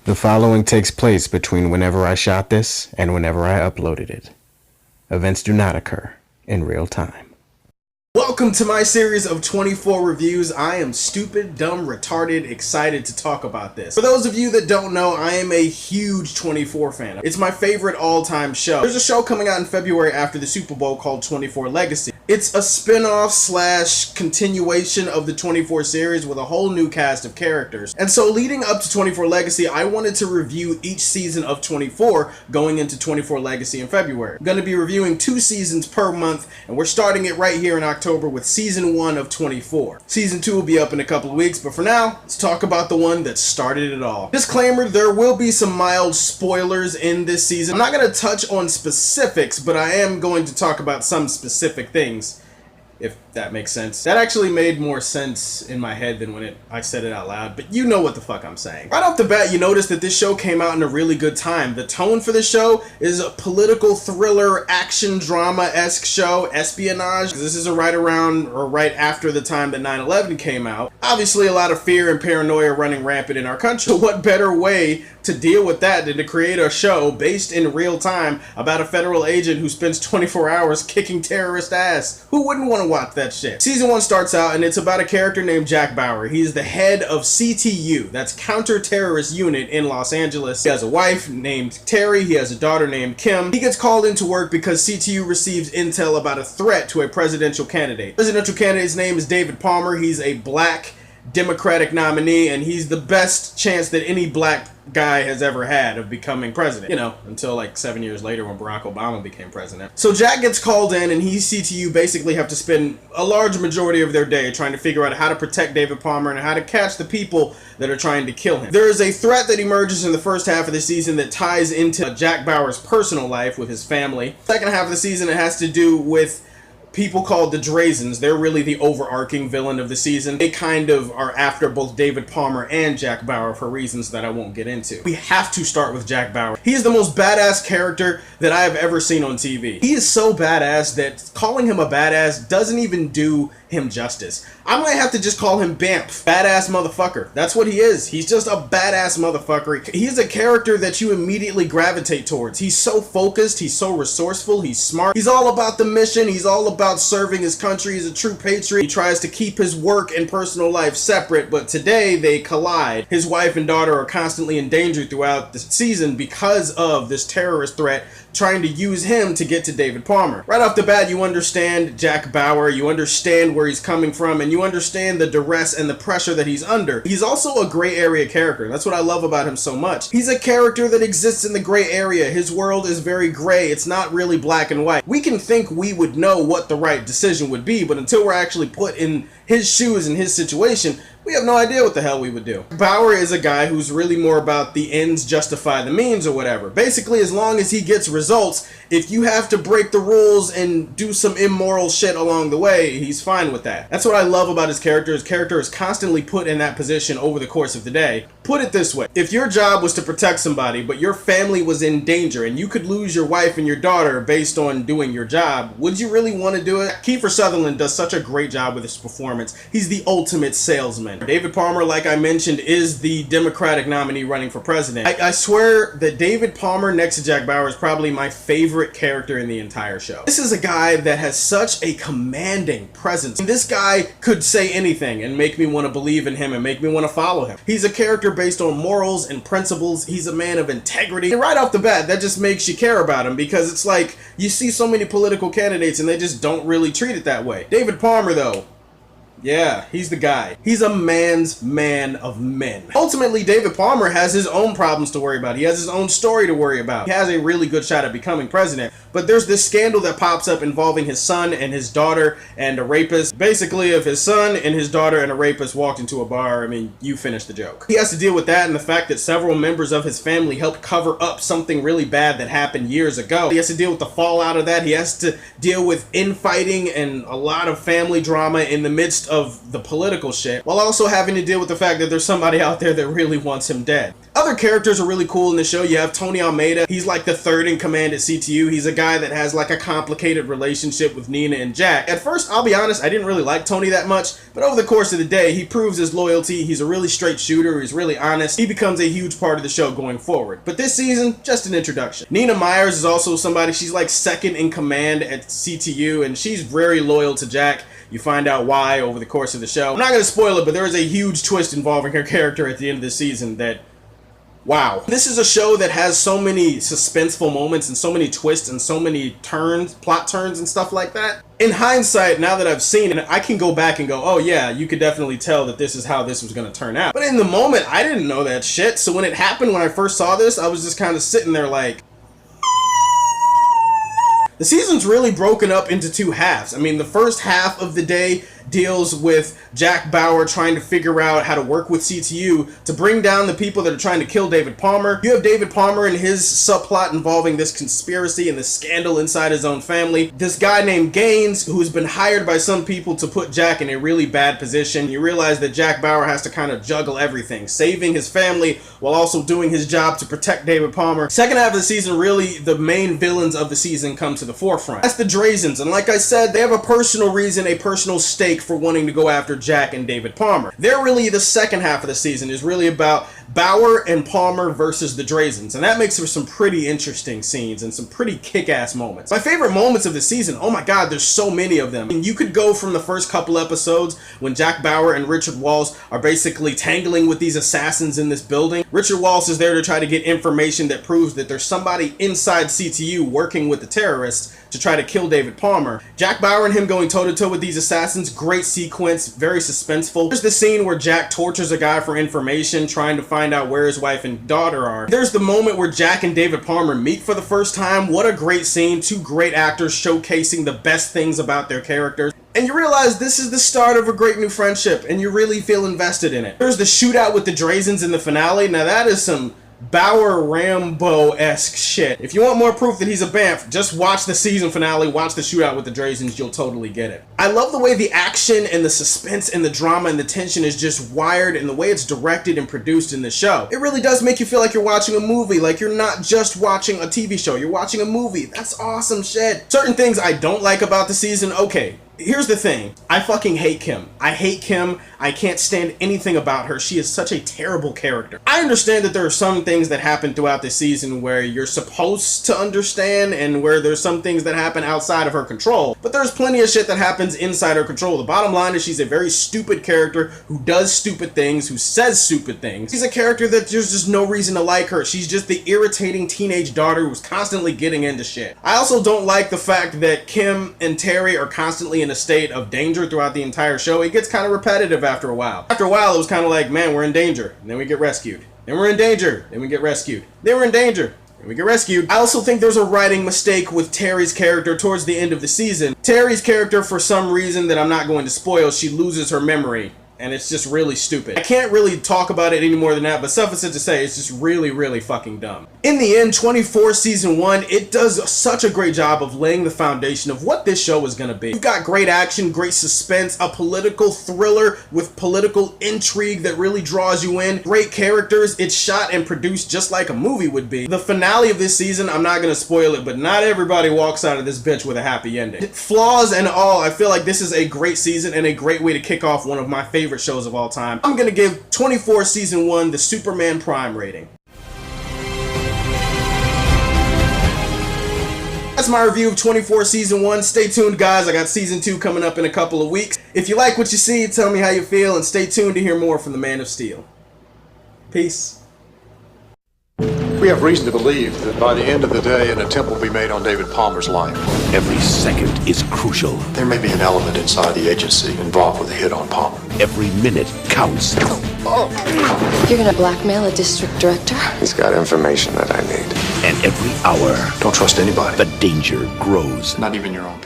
The following takes place between whenever I shot this and whenever I uploaded it. Events do not occur in real time. Welcome to my series of 24 reviews. I am stupid, dumb, retarded, excited to talk about this. For those of you that don't know, I am a huge 24 fan. It's my favorite all-time show. There's a show coming out in February after the Super Bowl called 24 Legacy. It's a spin-off slash continuation of the 24 series with a whole new cast of characters. And so leading up to 24 Legacy, I wanted to review each season of 24 going into 24 Legacy in February. I'm going to be reviewing 2 seasons per month, and we're starting it right here in October with season 1 of 24. Season 2 will be up in a couple of weeks, but for now, let's talk about the one that started it all. Disclaimer, there will be some mild spoilers in this season. I'm not going to touch on specifics, but I am going to talk about some specific things, if that makes sense. That actually made more sense in my head than when I said it out loud, but you know what the fuck I'm saying. Right off the bat, you notice that this show came out in a really good time. The tone for the show is a political thriller, action drama-esque show, espionage. This is right around or right after the time that 9/11 came out. Obviously, a lot of fear and paranoia running rampant in our country. So what better way to deal with that than to create a show based in real time about a federal agent who spends 24 hours kicking terrorist ass? Who wouldn't want to watch that shit? Season 1 starts out and it's about a character named Jack Bauer. He's the head of CTU, that's Counter-Terrorist Unit in Los Angeles. He has a wife named Terry, he has a daughter named Kim. He gets called into work because CTU receives intel about a threat to a presidential candidate. The presidential candidate's name is David Palmer. He's a black Democratic nominee, and he's the best chance that any black guy has ever had of becoming president. You know, until like 7 years later when Barack Obama became president. So Jack gets called in, and he, CTU, basically have to spend a large majority of their day trying to figure out how to protect David Palmer and how to catch the people that are trying to kill him. There is a threat that emerges in the first half of the season that ties into Jack Bauer's personal life with his family. Second half of the season, it has to do with people called the Drazens. They're really the overarching villain of the season. They kind of are after both David Palmer and Jack Bauer for reasons that I won't get into. We have to start with Jack Bauer. He is the most badass character that I have ever seen on TV. He is so badass that calling him a badass doesn't even do him justice. I might have to just call him BAMF. Badass motherfucker. That's what he is. He's just a badass motherfucker. He's a character that you immediately gravitate towards. He's so focused. He's so resourceful. He's smart. He's all about the mission. He's all about serving his country. He's a true patriot. He tries to keep his work and personal life separate, but today they collide. His wife and daughter are constantly in danger throughout the season because of this terrorist threat trying to use him to get to David Palmer. Right off the bat, you understand Jack Bauer, you understand where he's coming from, and you understand the duress and the pressure that he's under. He's also a gray area character. That's what I love about him so much. He's a character that exists in the gray area. His world is very gray. It's not really black and white. We can think we would know what the right decision would be, but until we're actually put in his shoes and his situation, we have no idea what the hell we would do. Bauer is a guy who's really more about the ends justify the means or whatever. Basically, as long as he gets results, if you have to break the rules and do some immoral shit along the way, he's fine with that. That's what I love about his character. His character is constantly put in that position over the course of the day. Put it this way. If your job was to protect somebody, but your family was in danger and you could lose your wife and your daughter based on doing your job, would you really want to do it? Kiefer Sutherland does such a great job with his performance. He's the ultimate salesman. David Palmer, like I mentioned, is the Democratic nominee running for president. I swear that David Palmer next to Jack Bauer is probably my favorite character in the entire show. This is a guy that has such a commanding presence. And this guy could say anything and make me want to believe in him and make me want to follow him. He's a character based on morals and principles. He's a man of integrity. And right off the bat, that just makes you care about him, because it's like you see so many political candidates and they just don't really treat it that way. David Palmer, though, yeah, he's the guy. He's a man's man of men. Ultimately, David Palmer has his own problems to worry about. He has his own story to worry about. He has a really good shot at becoming president, but there's this scandal that pops up involving his son and his daughter and a rapist. Basically, if his son and his daughter and a rapist walked into a bar, I mean, you finished the joke. He has to deal with that and the fact that several members of his family helped cover up something really bad that happened years ago. He has to deal with the fallout of that. He has to deal with infighting and a lot of family drama in the midst of the political shit, while also having to deal with the fact that there's somebody out there that really wants him dead. Other characters are really cool in the show. You have Tony Almeida. He's like the third in command at CTU. He's a guy that has like a complicated relationship with Nina and Jack. At first, I'll be honest, I didn't really like Tony that much, but over the course of the day, he proves his loyalty. He's a really straight shooter. He's really honest. He becomes a huge part of the show going forward. But this season, just an introduction. Nina Myers is also somebody, she's like second in command at CTU, and she's very loyal to Jack. You find out why over the course of the show. I'm not going to spoil it, but there is a huge twist involving her character at the end of the season that, wow. This is a show that has so many suspenseful moments and so many twists and so many turns, plot turns and stuff like that. In hindsight, now that I've seen it, I can go back and go, oh yeah, you could definitely tell that this is how this was going to turn out. But in the moment, I didn't know that shit. So when it happened, when I first saw this, I was just kind of sitting there like, the season's really broken up into two halves. I mean, the first half of the day deals with Jack Bauer trying to figure out how to work with CTU to bring down the people that are trying to kill David Palmer. You have David Palmer and his subplot involving this conspiracy and this scandal inside his own family. This guy named Gaines, who's been hired by some people to put Jack in a really bad position. You realize that Jack Bauer has to kind of juggle everything, saving his family while also doing his job to protect David Palmer. Second half of the season, really, the main villains of the season come to the forefront. That's the Drazens, and like I said, they have a personal reason, a personal stake for wanting to go after Jack and David Palmer. They're really, the second half of the season is really about Bauer and Palmer versus the Drazens, and that makes for some pretty interesting scenes and some pretty kick-ass moments. My favorite moments of the season, oh my god, there's so many of them. And you could go from the first couple episodes when Jack Bauer and Richard Walsh are basically tangling with these assassins in this building. Richard Walsh is there to try to get information that proves that there's somebody inside CTU working with the terrorists to try to kill David Palmer. Jack Bauer and him going toe-to-toe with these assassins, great sequence, very suspenseful. There's the scene where Jack tortures a guy for information, trying to find out where his wife and daughter are. There's the moment where Jack and David Palmer meet for the first time. What a great scene, two great actors showcasing the best things about their characters. And you realize this is the start of a great new friendship, and you really feel invested in it. There's the shootout with the Drazens in the finale. Now that is some Bauer Rambo-esque shit. If you want more proof that he's a Banff, just watch the season finale, watch the shootout with the Drazens, you'll totally get it. I love the way the action and the suspense and the drama and the tension is just wired, and the way it's directed and produced in the show. It really does make you feel like you're watching a movie, like you're not just watching a TV show, you're watching a movie. That's awesome shit. Certain things I don't like about the season, okay. Here's the thing. I fucking hate Kim. I hate Kim. I can't stand anything about her. She is such a terrible character. I understand that there are some things that happen throughout the season where you're supposed to understand and where there's some things that happen outside of her control, but there's plenty of shit that happens inside her control. The bottom line is she's a very stupid character who does stupid things, who says stupid things. She's a character that there's just no reason to like her. She's just the irritating teenage daughter who's constantly getting into shit. I also don't like the fact that Kim and Terry are constantly in a state of danger throughout the entire show. It gets kind of repetitive after a while. After a while, it was kind of like, man, we're in danger, and then we get rescued. Then we're in danger, then we get rescued. Then we're in danger, and we get rescued. I also think there's a writing mistake with Terry's character towards the end of the season. Terry's character, for some reason that I'm not going to spoil, she loses her memory. And it's just really stupid. I can't really talk about it any more than that, but suffice it to say, it's just really, really fucking dumb. In the end, 24 season 1, it does such a great job of laying the foundation of what this show is going to be. You've got great action, great suspense, a political thriller with political intrigue that really draws you in, great characters. It's shot and produced just like a movie would be. The finale of this season, I'm not going to spoil it, but not everybody walks out of this bitch with a happy ending. Flaws and all, I feel like this is a great season and a great way to kick off one of my favorite shows of all time. I'm gonna give 24 season 1 the Superman Prime rating. That's my review of 24 season 1. Stay tuned, guys. I got season 2 coming up in a couple of weeks. If you like what you see, tell me how you feel, and stay tuned to hear more from the Man of Steel. Peace. We have reason to believe that by the end of the day, an attempt will be made on David Palmer's life. Every second is crucial. There may be an element inside the agency involved with a hit on Palmer. Every minute counts. You're gonna blackmail a district director? He's got information that I need. And every hour, Don't trust anybody. the danger grows. Not even your own